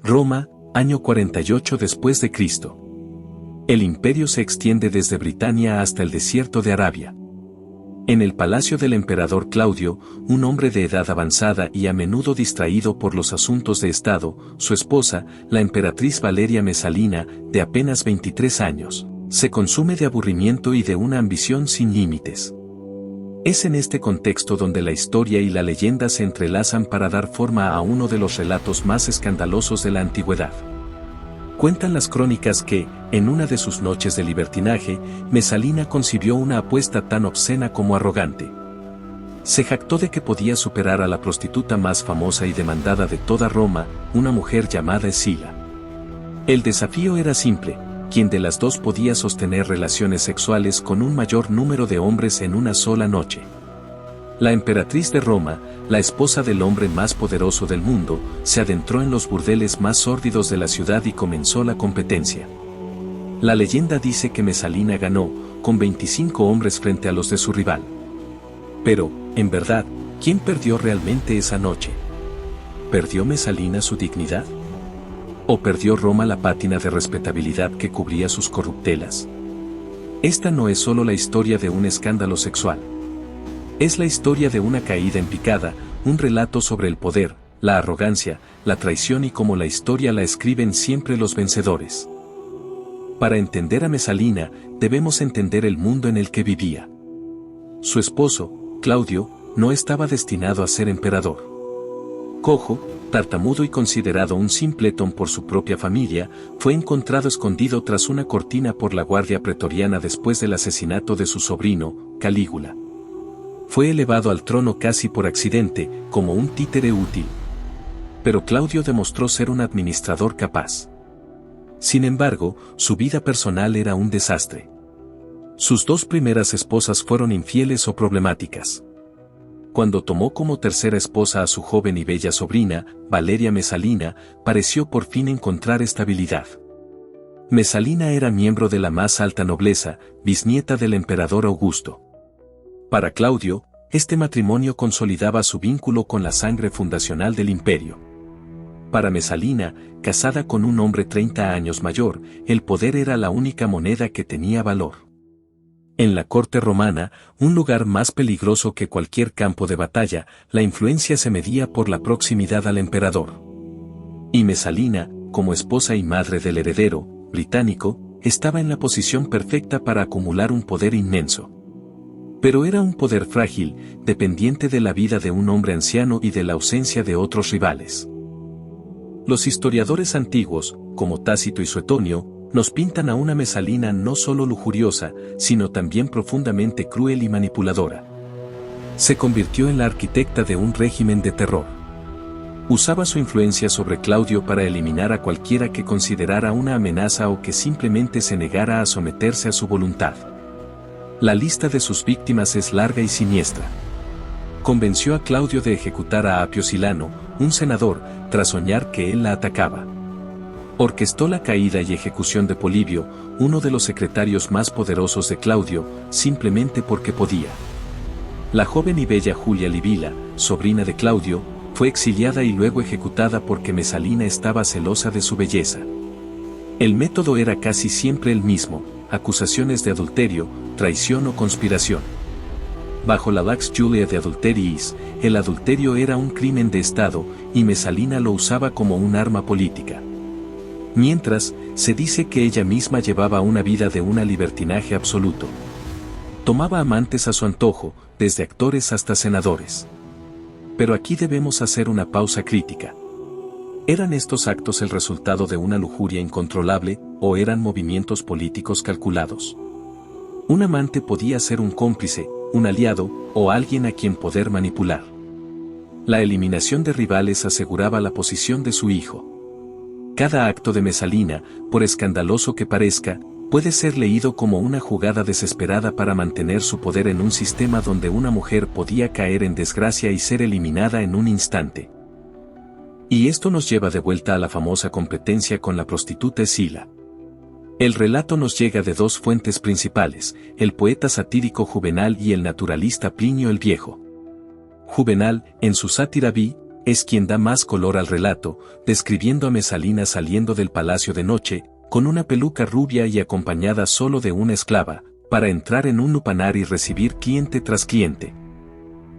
Roma, año 48 después de Cristo. El imperio se extiende desde Britania hasta el desierto de Arabia. En el palacio del emperador Claudio, un hombre de edad avanzada y a menudo distraído por los asuntos de Estado, su esposa, la emperatriz Valeria Mesalina, de apenas 23 años, se consume de aburrimiento y de una ambición sin límites. Es en este contexto donde la historia y la leyenda se entrelazan para dar forma a uno de los relatos más escandalosos de la antigüedad. Cuentan las crónicas que, en una de sus noches de libertinaje, Mesalina concibió una apuesta tan obscena como arrogante. Se jactó de que podía superar a la prostituta más famosa y demandada de toda Roma, una mujer llamada Escila. El desafío era simple: ¿quién de las dos podía sostener relaciones sexuales con un mayor número de hombres en una sola noche? La emperatriz de Roma, la esposa del hombre más poderoso del mundo, se adentró en los burdeles más sórdidos de la ciudad y comenzó la competencia. La leyenda dice que Mesalina ganó, con 25 hombres frente a los de su rival. Pero, en verdad, ¿quién perdió realmente esa noche? ¿Perdió Mesalina su dignidad? ¿O perdió Roma la pátina de respetabilidad que cubría sus corruptelas? Esta no es solo la historia de un escándalo sexual. Es la historia de una caída en picada, un relato sobre el poder, la arrogancia, la traición y cómo la historia la escriben siempre los vencedores. Para entender a Mesalina, debemos entender el mundo en el que vivía. Su esposo, Claudio, no estaba destinado a ser emperador. Cojo, tartamudo y considerado un simpletón por su propia familia, fue encontrado escondido tras una cortina por la guardia pretoriana después del asesinato de su sobrino, Calígula. Fue elevado al trono casi por accidente, como un títere útil. Pero Claudio demostró ser un administrador capaz. Sin embargo, su vida personal era un desastre. Sus dos primeras esposas fueron infieles o problemáticas. Cuando tomó como tercera esposa a su joven y bella sobrina, Valeria Mesalina, pareció por fin encontrar estabilidad. Mesalina era miembro de la más alta nobleza, bisnieta del emperador Augusto. Para Claudio, este matrimonio consolidaba su vínculo con la sangre fundacional del imperio. Para Mesalina, casada con un hombre 30 años mayor, el poder era la única moneda que tenía valor. En la corte romana, un lugar más peligroso que cualquier campo de batalla, la influencia se medía por la proximidad al emperador. Y Mesalina, como esposa y madre del heredero británico, estaba en la posición perfecta para acumular un poder inmenso. Pero era un poder frágil, dependiente de la vida de un hombre anciano y de la ausencia de otros rivales. Los historiadores antiguos, como Tácito y Suetonio, nos pintan a una Mesalina no solo lujuriosa, sino también profundamente cruel y manipuladora. Se convirtió en la arquitecta de un régimen de terror. Usaba su influencia sobre Claudio para eliminar a cualquiera que considerara una amenaza o que simplemente se negara a someterse a su voluntad. La lista de sus víctimas es larga y siniestra. Convenció a Claudio de ejecutar a Apio Silano, un senador, tras soñar que él la atacaba. Orquestó la caída y ejecución de Polibio, uno de los secretarios más poderosos de Claudio, simplemente porque podía. La joven y bella Julia Livila, sobrina de Claudio, fue exiliada y luego ejecutada porque Mesalina estaba celosa de su belleza. El método era casi siempre el mismo: acusaciones de adulterio, traición o conspiración. Bajo la Lex Julia de Adulteriis, el adulterio era un crimen de Estado, y Mesalina lo usaba como un arma política. Mientras, se dice que ella misma llevaba una vida de un libertinaje absoluto. Tomaba amantes a su antojo, desde actores hasta senadores. Pero aquí debemos hacer una pausa crítica. ¿Eran estos actos el resultado de una lujuria incontrolable, o eran movimientos políticos calculados? Un amante podía ser un cómplice, un aliado, o alguien a quien poder manipular. La eliminación de rivales aseguraba la posición de su hijo. Cada acto de Mesalina, por escandaloso que parezca, puede ser leído como una jugada desesperada para mantener su poder en un sistema donde una mujer podía caer en desgracia y ser eliminada en un instante. Y esto nos lleva de vuelta a la famosa competencia con la prostituta Escila. El relato nos llega de dos fuentes principales: el poeta satírico Juvenal y el naturalista Plinio el Viejo. Juvenal, en su sátira Vi, es quien da más color al relato, describiendo a Mesalina saliendo del palacio de noche, con una peluca rubia y acompañada solo de una esclava, para entrar en un lupanar y recibir cliente tras cliente.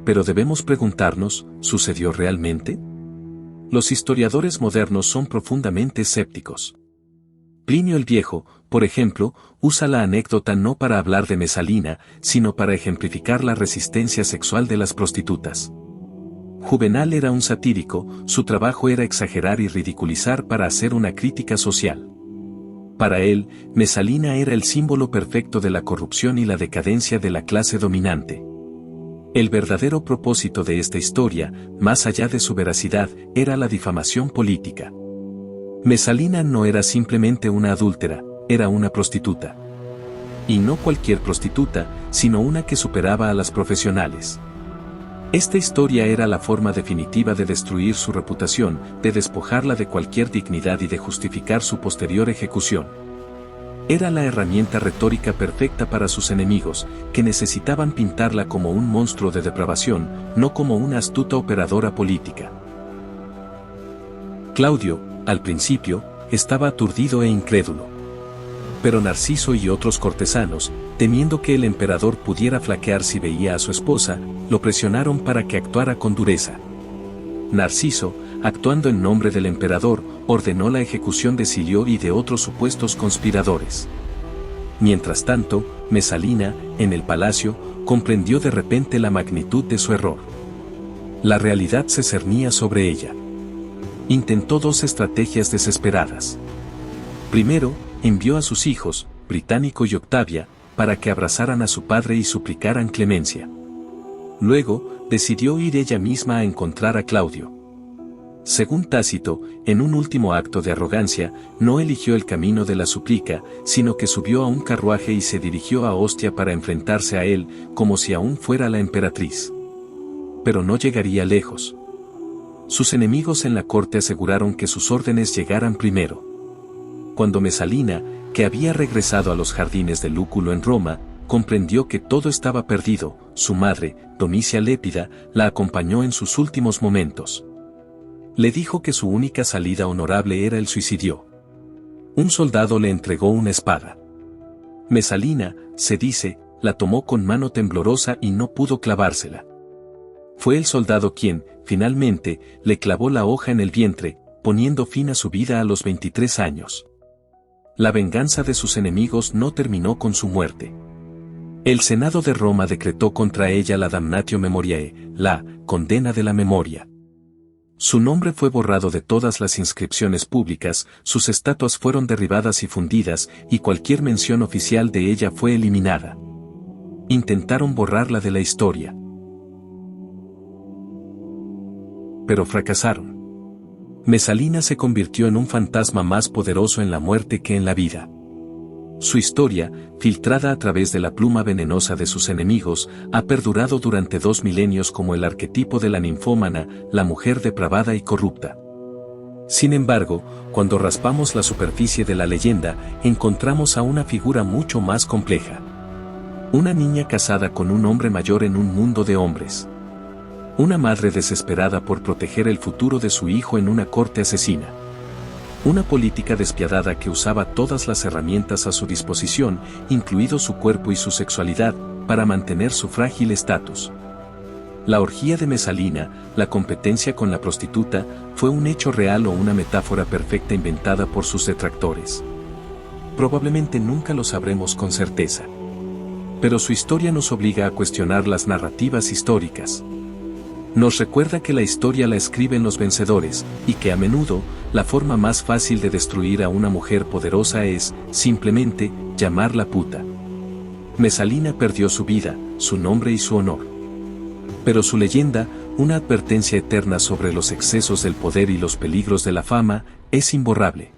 Pero debemos preguntarnos, ¿sucedió realmente? Los historiadores modernos son profundamente escépticos. Plinio el Viejo, por ejemplo, usa la anécdota no para hablar de Mesalina, sino para ejemplificar la resistencia sexual de las prostitutas. Juvenal era un satírico, su trabajo era exagerar y ridiculizar para hacer una crítica social. Para él, Mesalina era el símbolo perfecto de la corrupción y la decadencia de la clase dominante. El verdadero propósito de esta historia, más allá de su veracidad, era la difamación política. Mesalina no era simplemente una adúltera, era una prostituta. Y no cualquier prostituta, sino una que superaba a las profesionales. Esta historia era la forma definitiva de destruir su reputación, de despojarla de cualquier dignidad y de justificar su posterior ejecución. Era la herramienta retórica perfecta para sus enemigos, que necesitaban pintarla como un monstruo de depravación, no como una astuta operadora política. Claudio, al principio, estaba aturdido e incrédulo. Pero Narciso y otros cortesanos, temiendo que el emperador pudiera flaquear si veía a su esposa, lo presionaron para que actuara con dureza. Narciso, actuando en nombre del emperador, ordenó la ejecución de Silio y de otros supuestos conspiradores. Mientras tanto, Mesalina, en el palacio, comprendió de repente la magnitud de su error. La realidad se cernía sobre ella. Intentó dos estrategias desesperadas. Primero, envió a sus hijos, Británico y Octavia, para que abrazaran a su padre y suplicaran clemencia. Luego, decidió ir ella misma a encontrar a Claudio. Según Tácito, en un último acto de arrogancia, no eligió el camino de la súplica, sino que subió a un carruaje y se dirigió a Ostia para enfrentarse a él, como si aún fuera la emperatriz. Pero no llegaría lejos. Sus enemigos en la corte aseguraron que sus órdenes llegaran primero. Cuando Mesalina, que había regresado a los jardines de Lúculo en Roma, comprendió que todo estaba perdido, su madre, Domicia Lépida, la acompañó en sus últimos momentos. Le dijo que su única salida honorable era el suicidio. Un soldado le entregó una espada. Mesalina, se dice, la tomó con mano temblorosa y no pudo clavársela. Fue el soldado quien, finalmente, le clavó la hoja en el vientre, poniendo fin a su vida a los 23 años. La venganza de sus enemigos no terminó con su muerte. El Senado de Roma decretó contra ella la damnatio memoriae, la condena de la memoria. Su nombre fue borrado de todas las inscripciones públicas, sus estatuas fueron derribadas y fundidas, y cualquier mención oficial de ella fue eliminada. Intentaron borrarla de la historia. Pero fracasaron. Mesalina se convirtió en un fantasma más poderoso en la muerte que en la vida. Su historia, filtrada a través de la pluma venenosa de sus enemigos, ha perdurado durante 2 milenios como el arquetipo de la ninfómana, la mujer depravada y corrupta. Sin embargo, cuando raspamos la superficie de la leyenda, encontramos a una figura mucho más compleja. Una niña casada con un hombre mayor en un mundo de hombres. Una madre desesperada por proteger el futuro de su hijo en una corte asesina. Una política despiadada que usaba todas las herramientas a su disposición, incluido su cuerpo y su sexualidad, para mantener su frágil estatus. La orgía de Mesalina, la competencia con la prostituta, fue un hecho real o una metáfora perfecta inventada por sus detractores. Probablemente nunca lo sabremos con certeza. Pero su historia nos obliga a cuestionar las narrativas históricas. Nos recuerda que la historia la escriben los vencedores, y que a menudo, la forma más fácil de destruir a una mujer poderosa es, simplemente, llamarla puta. Mesalina perdió su vida, su nombre y su honor. Pero su leyenda, una advertencia eterna sobre los excesos del poder y los peligros de la fama, es imborrable.